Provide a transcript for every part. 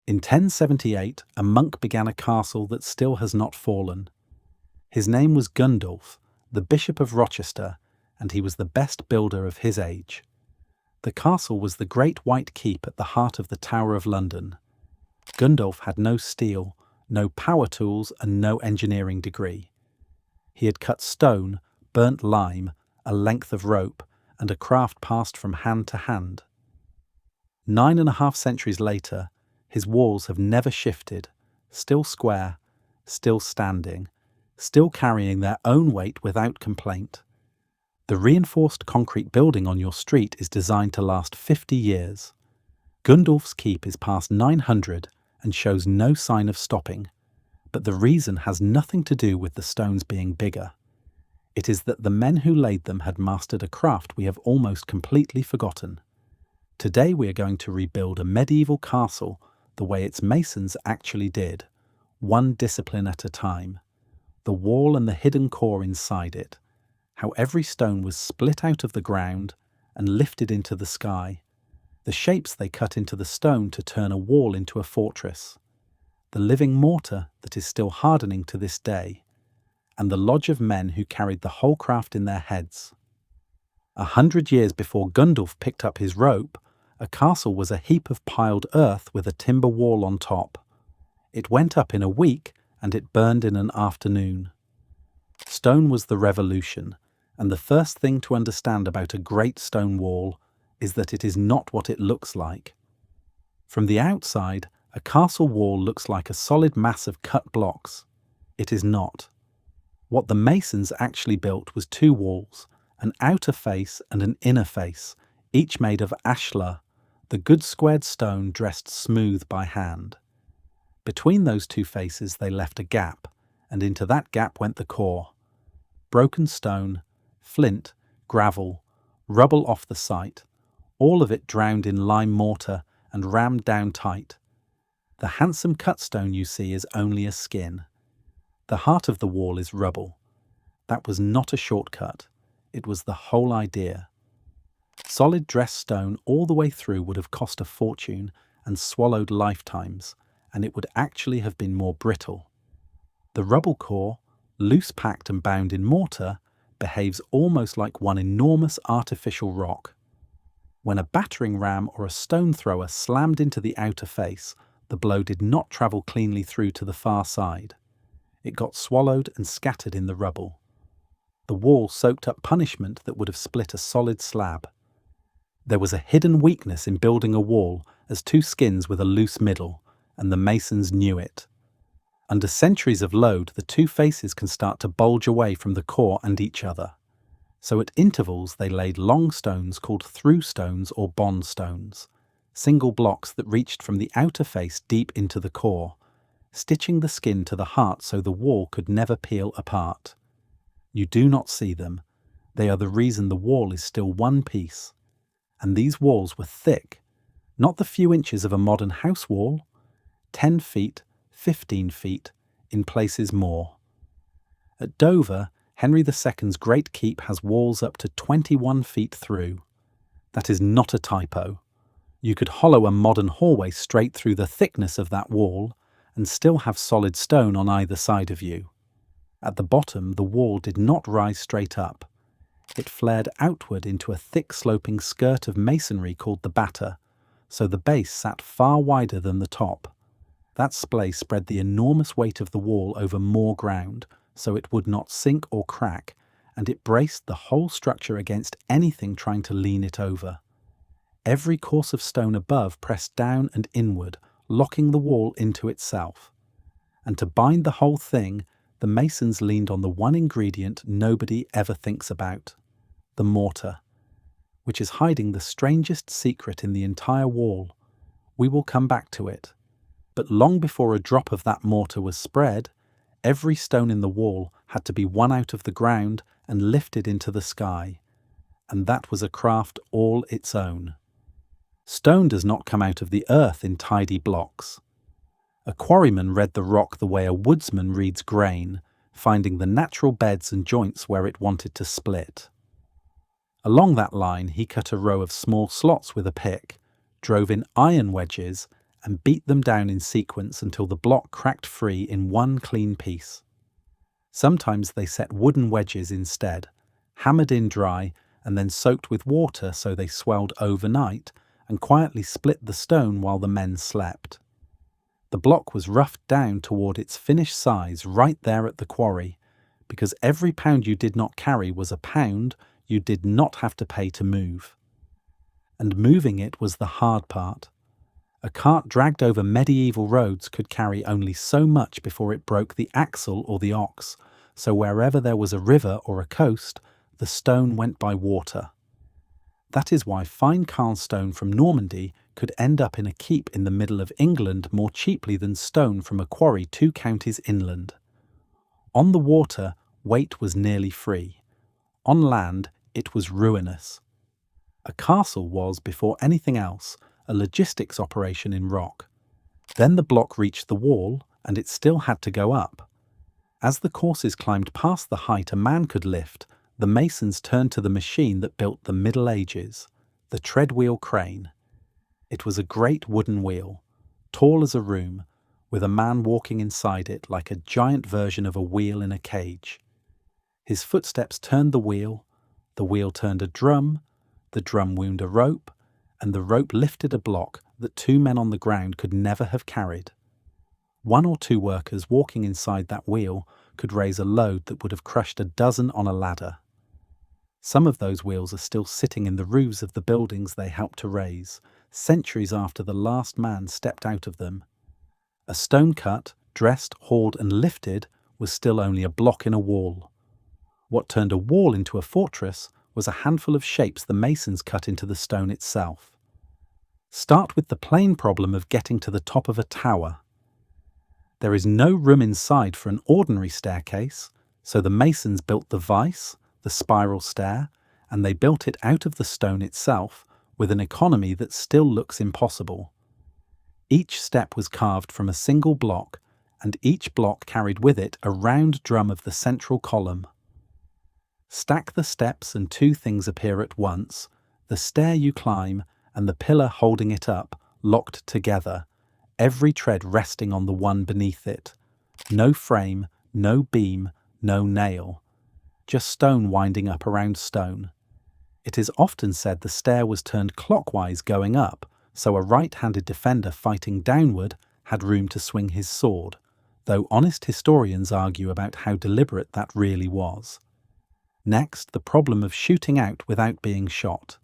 In 1078, a monk began a castle that still has not fallen. His name was Gundulf, the Bishop of Rochester, and he was the best builder of his age. The castle was the Great White Keep at the heart of the Tower of London. Gundulf had no steel, no power tools, and no engineering degree. He had cut stone, burnt lime, a length of rope, and a craft passed from hand to hand. 9.5 centuries later, his walls have never shifted, still square, still standing, still carrying their own weight without complaint. The reinforced concrete building on your street is designed to last 50 years. Gundulf's keep is past 900 and shows no sign of stopping, but the reason has nothing to do with the stones being bigger. It is that the men who laid them had mastered a craft we have almost completely forgotten. Today we are going to rebuild a medieval castle the way its masons actually did, one discipline at a time. The wall and the hidden core inside it, how every stone was split out of the ground and lifted into the sky, the shapes they cut into the stone to turn a wall into a fortress, the living mortar that is still hardening to this day, and the lodge of men who carried the whole craft in their heads. 100 years before Gundulf picked up his rope, a castle was a heap of piled earth with a timber wall on top. It went up in a week and it burned in an afternoon. Stone was the revolution, and the first thing to understand about a great stone wall is that it is not what it looks like. From the outside, a castle wall looks like a solid mass of cut blocks. It is not. What the masons actually built was two walls, an outer face and an inner face, each made of ashlar, the good squared stone dressed smooth by hand. Between those two faces they left a gap, and into that gap went the core. Broken stone, flint, gravel, rubble off the site, all of it drowned in lime mortar and rammed down tight. The handsome cut stone you see is only a skin. The heart of the wall is rubble. That was not a shortcut. It was the whole idea. Solid dressed stone all the way through would have cost a fortune and swallowed lifetimes, and it would actually have been more brittle. The rubble core, loose packed and bound in mortar, behaves almost like one enormous artificial rock. When a battering ram or a stone thrower slammed into the outer face, the blow did not travel cleanly through to the far side. It got swallowed and scattered in the rubble. The wall soaked up punishment that would have split a solid slab. There was a hidden weakness in building a wall as two skins with a loose middle, and the masons knew it. Under centuries of load, the two faces can start to bulge away from the core and each other. So at intervals they laid long stones called through stones or bond stones, single blocks that reached from the outer face deep into the core, stitching the skin to the heart so the wall could never peel apart. You do not see them. They are the reason the wall is still one piece. And these walls were thick, not the few inches of a modern house wall, 10 feet, 15 feet, in places more. At Dover, Henry II's Great Keep has walls up to 21 feet through. That is not a typo. You could hollow a modern hallway straight through the thickness of that wall and still have solid stone on either side of you. At the bottom, the wall did not rise straight up. It flared outward into a thick sloping skirt of masonry called the batter, so the base sat far wider than the top. That splay spread the enormous weight of the wall over more ground, so it would not sink or crack, and it braced the whole structure against anything trying to lean it over. Every course of stone above pressed down and inward, locking the wall into itself. And to bind the whole thing, the masons leaned on the one ingredient nobody ever thinks about, the mortar, which is hiding the strangest secret in the entire wall. We will come back to it. But long before a drop of that mortar was spread, every stone in the wall had to be won out of the ground and lifted into the sky. And that was a craft all its own. Stone does not come out of the earth in tidy blocks. A quarryman read the rock the way a woodsman reads grain, finding the natural beds and joints where it wanted to split. Along that line he cut a row of small slots with a pick, drove in iron wedges, and beat them down in sequence until the block cracked free in one clean piece. Sometimes they set wooden wedges instead, hammered in dry and then soaked with water so they swelled overnight, and quietly split the stone while the men slept. The block was roughed down toward its finished size right there at the quarry, because every pound you did not carry was a pound you did not have to pay to move. And moving it was the hard part. A cart dragged over medieval roads could carry only so much before it broke the axle or the ox, so wherever there was a river or a coast, the stone went by water. That is why fine carved stone from Normandy could end up in a keep in the middle of England more cheaply than stone from a quarry 2 counties inland. On the water, weight was nearly free. On land, it was ruinous. A castle was, before anything else, a logistics operation in rock. Then the block reached the wall, and it still had to go up. As the courses climbed past the height a man could lift, the masons turned to the machine that built the Middle Ages, the treadwheel crane. It was a great wooden wheel, tall as a room, with a man walking inside it like a giant version of a wheel in a cage. His footsteps turned the wheel turned a drum, the drum wound a rope, and the rope lifted a block that 2 men on the ground could never have carried. 1 or 2 workers walking inside that wheel could raise a load that would have crushed a dozen on a ladder. Some of those wheels are still sitting in the roofs of the buildings they helped to raise, centuries after the last man stepped out of them. A stone cut, dressed, hauled and lifted was still only a block in a wall. What turned a wall into a fortress was a handful of shapes the masons cut into the stone itself. Start with the plain problem of getting to the top of a tower. There is no room inside for an ordinary staircase, so the masons built the vice, the spiral stair, and they built it out of the stone itself with an economy that still looks impossible. Each step was carved from a single block, and each block carried with it a round drum of the central column. Stack the steps and 2 things appear at once, the stair you climb and the pillar holding it up, locked together, every tread resting on the one beneath it. No frame, no beam, no nail. Just stone winding up around stone. It is often said the stair was turned clockwise going up, so a right-handed defender fighting downward had room to swing his sword, though honest historians argue about how deliberate that really was. Next, the problem of shooting out without being shot.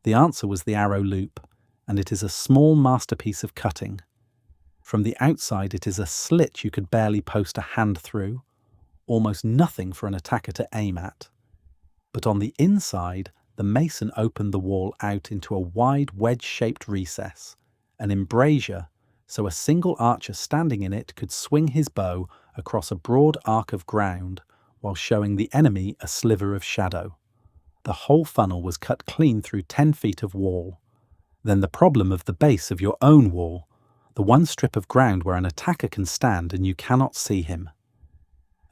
The answer was the arrow loop, and it is a small masterpiece of cutting. From the outside it is a slit you could barely post a hand through, almost nothing for an attacker to aim at. But on the inside, the mason opened the wall out into a wide wedge-shaped recess, an embrasure, so a single archer standing in it could swing his bow across a broad arc of ground while showing the enemy a sliver of shadow. The whole funnel was cut clean through 10 feet of wall. Then the problem of the base of your own wall, the one strip of ground where an attacker can stand and you cannot see him.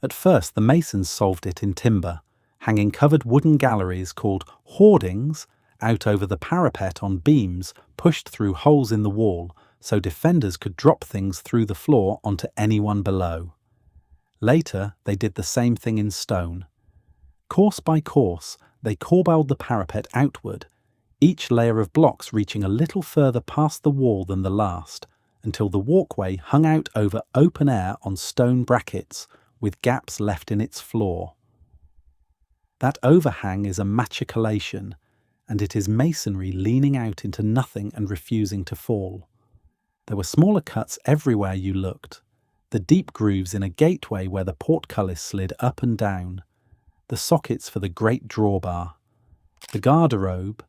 At first the masons solved it in timber, hanging covered wooden galleries called hoardings out over the parapet on beams pushed through holes in the wall so defenders could drop things through the floor onto anyone below. Later they did the same thing in stone. Course by course they corbelled the parapet outward, each layer of blocks reaching a little further past the wall than the last, until the walkway hung out over open air on stone brackets with gaps left in its floor. That overhang is a matriculation, and it is masonry leaning out into nothing and refusing to fall. There were smaller cuts everywhere you looked, the deep grooves in a gateway where the portcullis slid up and down, the sockets for the great drawbar, the garderobe,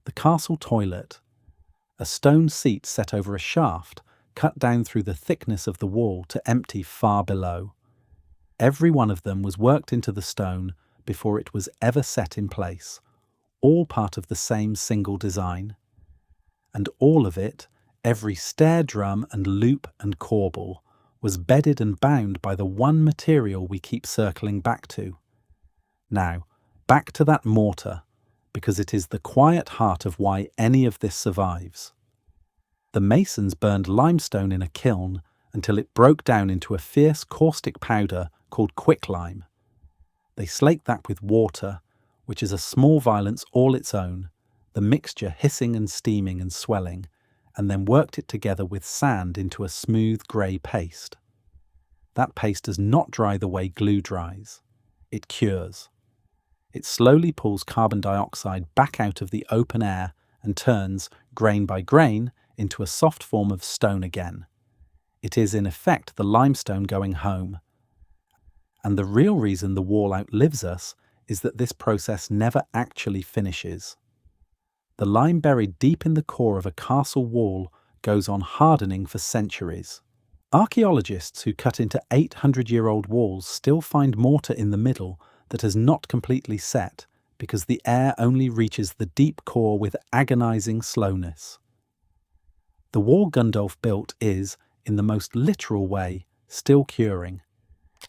the castle toilet, a stone seat set over a shaft cut down through the thickness of the wall to empty far below. Every one of them was worked into the stone before it was ever set in place, all part of the same single design. And all of it, every stair drum and loop and corbel, was bedded and bound by the one material we keep circling back to. Now, back to that mortar, because it is the quiet heart of why any of this survives. The masons burned limestone in a kiln until it broke down into a fierce caustic powder called quicklime. They slaked that with water, which is a small violence all its own, the mixture hissing and steaming and swelling, and then worked it together with sand into a smooth grey paste. That paste does not dry the way glue dries. It cures. It slowly pulls carbon dioxide back out of the open air and turns, grain by grain, into a soft form of stone again. It is in effect the limestone going home. And the real reason the wall outlives us is that this process never actually finishes. The lime buried deep in the core of a castle wall goes on hardening for centuries. Archaeologists who cut into 800-year-old walls still find mortar in the middle that has not completely set because the air only reaches the deep core with agonizing slowness. The wall Gundulf built is, in the most literal way, still curing.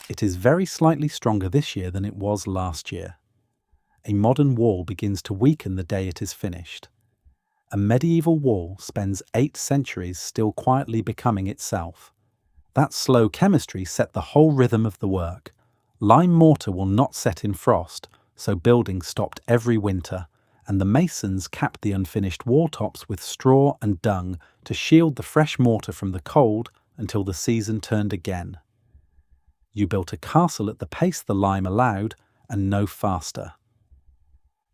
It is very slightly stronger this year than it was last year. A modern wall begins to weaken the day it is finished. A medieval wall spends 8 centuries still quietly becoming itself. That slow chemistry set the whole rhythm of the work. Lime mortar will not set in frost, so building stopped every winter, and the masons capped the unfinished wall tops with straw and dung to shield the fresh mortar from the cold until the season turned again. You built a castle at the pace the lime allowed, and no faster.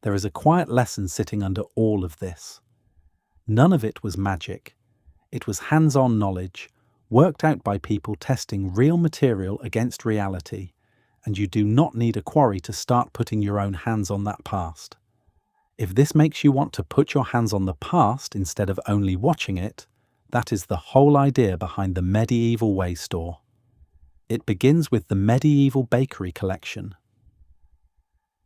There is a quiet lesson sitting under all of this. None of it was magic. It was hands-on knowledge, worked out by people testing real material against reality, and you do not need a quarry to start putting your own hands on that past. If this makes you want to put your hands on the past instead of only watching it, that is the whole idea behind the Medieval Way store. It begins with the Medieval Bakery collection.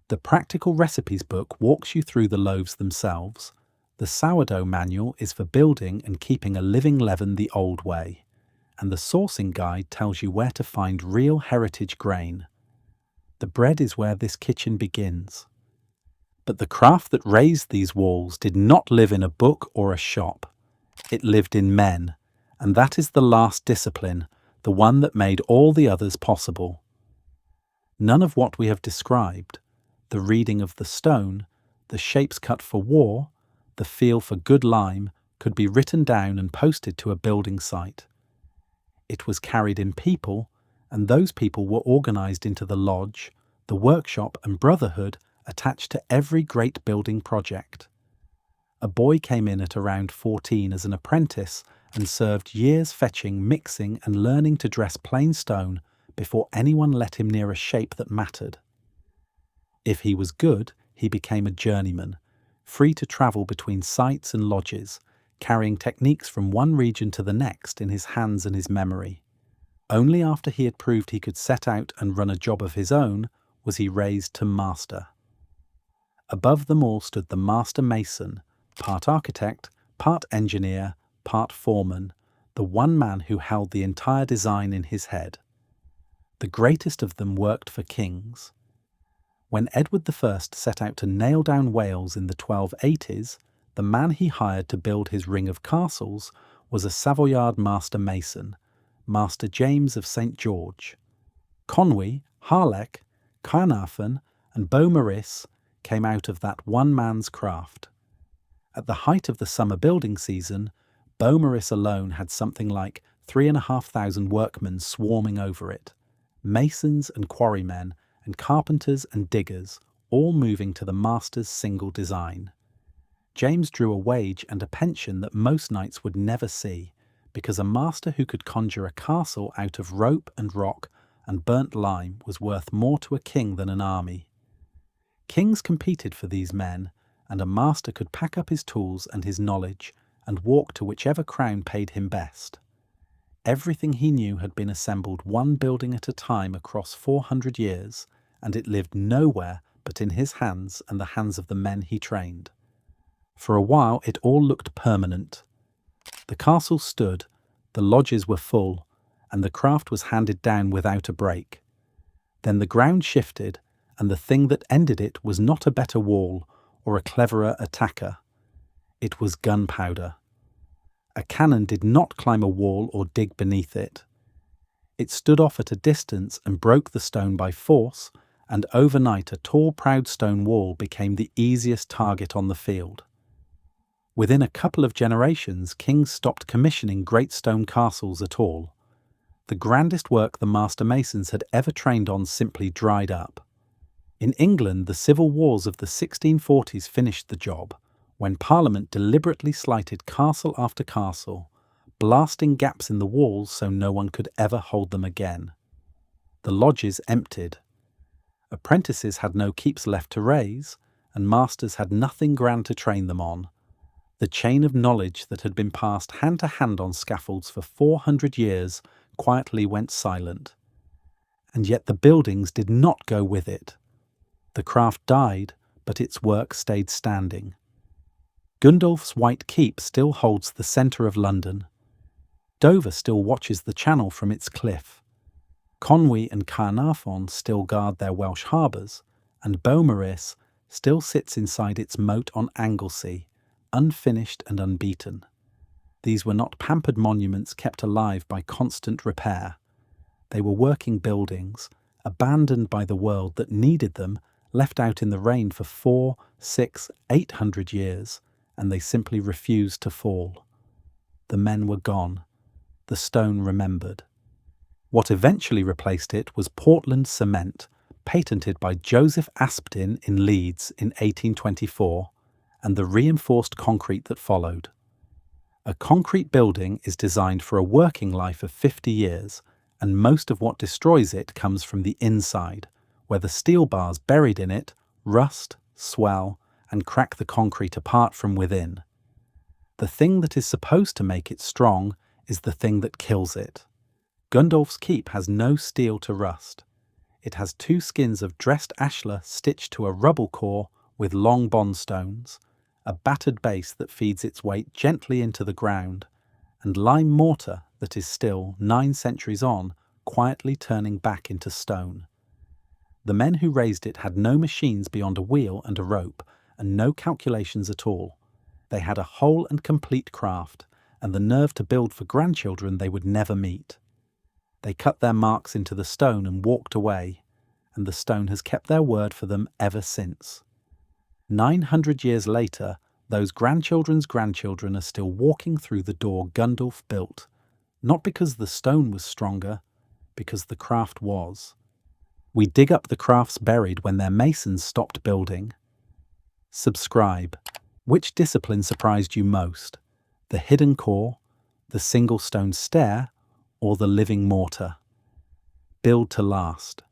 The Practical Recipes book walks you through the loaves themselves. The Sourdough Manual is for building and keeping a living leaven the old way, and the Sourcing Guide tells you where to find real heritage grain. The bread is where this kitchen begins. But the craft that raised these walls did not live in a book or a shop. It lived in men, and that is the last discipline, the one that made all the others possible. None of what we have described, the reading of the stone, the shapes cut for war, the feel for good lime, could be written down and posted to a building site. It was carried in people, and those people were organised into the lodge, the workshop and brotherhood attached to every great building project. A boy came in at around 14 as an apprentice and served years fetching, mixing and learning to dress plain stone before anyone let him near a shape that mattered. If he was good, he became a journeyman, free to travel between sites and lodges, carrying techniques from one region to the next in his hands and his memory. Only after he had proved he could set out and run a job of his own was he raised to master. Above them all stood the master mason, part architect, part engineer, part foreman, the one man who held the entire design in his head. The greatest of them worked for kings. When Edward I set out to nail down Wales in the 1280s, the man he hired to build his ring of castles was a Savoyard master mason, Master James of St. George. Conwy, Harlech, Caernarfon and Beaumaris came out of that one man's craft. At the height of the summer building season, Beaumaris alone had something like 3,500 workmen swarming over it, masons and quarrymen and carpenters and diggers, all moving to the master's single design. James drew a wage and a pension that most knights would never see, because a master who could conjure a castle out of rope and rock and burnt lime was worth more to a king than an army. Kings competed for these men, and a master could pack up his tools and his knowledge and walk to whichever crown paid him best. Everything he knew had been assembled one building at a time across 400 years, and it lived nowhere but in his hands and the hands of the men he trained. For a while it all looked permanent. The castle stood, the lodges were full, and the craft was handed down without a break. Then the ground shifted, and the thing that ended it was not a better wall or a cleverer attacker. It was gunpowder. A cannon did not climb a wall or dig beneath it. It stood off at a distance and broke the stone by force, and overnight a tall, proud stone wall became the easiest target on the field. Within a couple of generations, kings stopped commissioning great stone castles at all. The grandest work the master masons had ever trained on simply dried up. In England, the civil wars of the 1640s finished the job, when Parliament deliberately slighted castle after castle, blasting gaps in the walls so no one could ever hold them again. The lodges emptied. Apprentices had no keeps left to raise, and masters had nothing grand to train them on. The chain of knowledge that had been passed hand to hand on scaffolds for 400 years quietly went silent. And yet the buildings did not go with it. The craft died, but its work stayed standing. Gundulf's White Keep still holds the centre of London. Dover still watches the Channel from its cliff. Conwy and Caernarfon still guard their Welsh harbours, and Beaumaris still sits inside its moat on Anglesey, unfinished and unbeaten. These were not pampered monuments kept alive by constant repair. They were working buildings, abandoned by the world that needed them, left out in the rain for 400, 600, 800 years, and they simply refused to fall. The men were gone. The stone remembered. What eventually replaced it was Portland cement, patented by Joseph Aspdin in Leeds in 1824, and the reinforced concrete that followed. A concrete building is designed for a working life of 50 years, and most of what destroys it comes from the inside, where the steel bars buried in it rust, swell, and crack the concrete apart from within. The thing that is supposed to make it strong is the thing that kills it. Gundulf's Keep has no steel to rust. It has 2 skins of dressed ashlar stitched to a rubble core with long bond stones, a battered base that feeds its weight gently into the ground, and lime mortar that is still, 9 centuries on, quietly turning back into stone. The men who raised it had no machines beyond a wheel and a rope, and no calculations at all. They had a whole and complete craft, and the nerve to build for grandchildren they would never meet. They cut their marks into the stone and walked away, and the stone has kept their word for them ever since. 900 years later, those grandchildren's grandchildren are still walking through the door Gundulf built, not because the stone was stronger, because the craft was. We dig up the crafts buried when their masons stopped building. Subscribe. Which discipline surprised you most? The hidden core, the single stone stair, or the living mortar? Build to last.